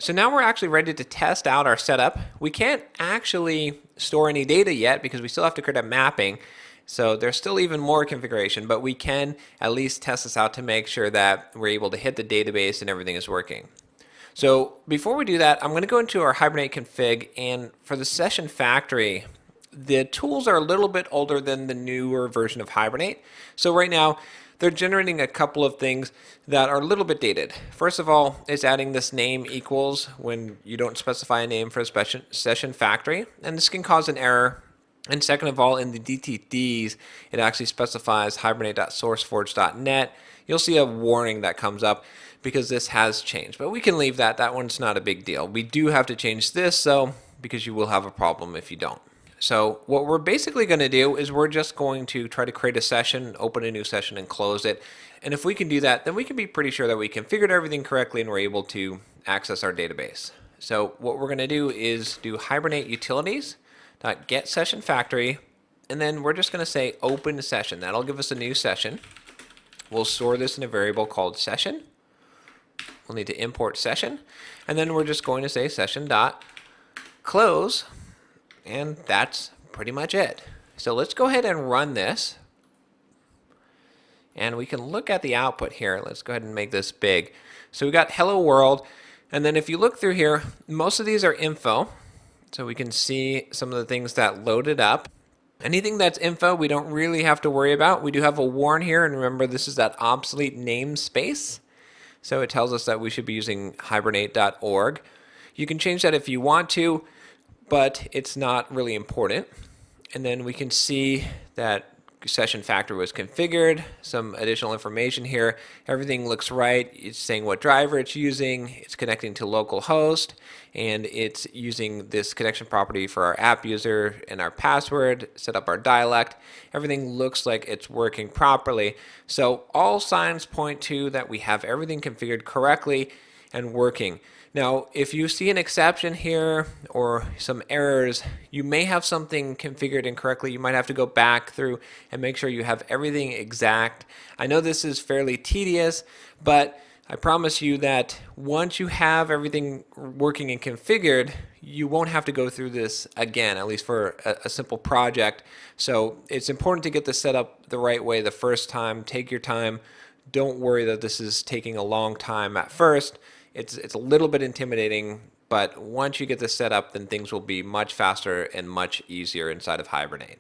So now we're actually ready to test out our setup. We can't actually store any data yet because we still have to create a mapping. So there's still even more configuration, but we can at least test this out to make sure that we're able to hit the database and everything is working. So before we do that, I'm going to go into our Hibernate config, and for the session factory, the tools are a little bit older than the newer version of Hibernate. So right now, they're generating a couple of things that are a little bit dated. First of all, it's adding this name equals when you don't specify a name for a session factory, and this can cause an error. And second of all, in the DTDs, it actually specifies hibernate.sourceforge.net. You'll see a warning that comes up because this has changed, but we can leave that. That one's not a big deal. We do have to change this, though, because you will have a problem if you don't. So what we're basically going to do is we're just going to try to create a session, open a new session, and close it. And if we can do that, then we can be pretty sure that we configured everything correctly and we're able to access our database. So what we're going to do is do Hibernate utilities, .get session factory, and then we're just going to say open session. That'll give us a new session. We'll store this in a variable called session. We'll need to import session, and then we're just going to say session.close, and that's pretty much it. So let's go ahead and run this, and we can look at the output here. Let's go ahead and make this big. So we got hello world, and then if you look through here, most of these are info, so we can see some of the things that loaded up. Anything that's info we don't really have to worry about. We do have a warn here, and remember this is that obsolete namespace. So it tells us that we should be using hibernate.org. You can change that if you want to, but it's not really important. And then we can see that session factory was configured, some additional information here. Everything looks right. It's saying what driver it's using, it's connecting to localhost, and it's using this connection property for our app user and our password, set up our dialect. Everything looks like it's working properly. So all signs point to that we have everything configured correctly and working. Now, if you see an exception here or some errors, you may have something configured incorrectly. You might have to go back through and make sure you have everything exact. I know this is fairly tedious, but I promise you that once you have everything working and configured, you won't have to go through this again, at least for a simple project. So it's important to get this set up the right way the first time. Take your time. Don't worry that this is taking a long time at first. It's a little bit intimidating, but once you get this set up, then things will be much faster and much easier inside of Hibernate.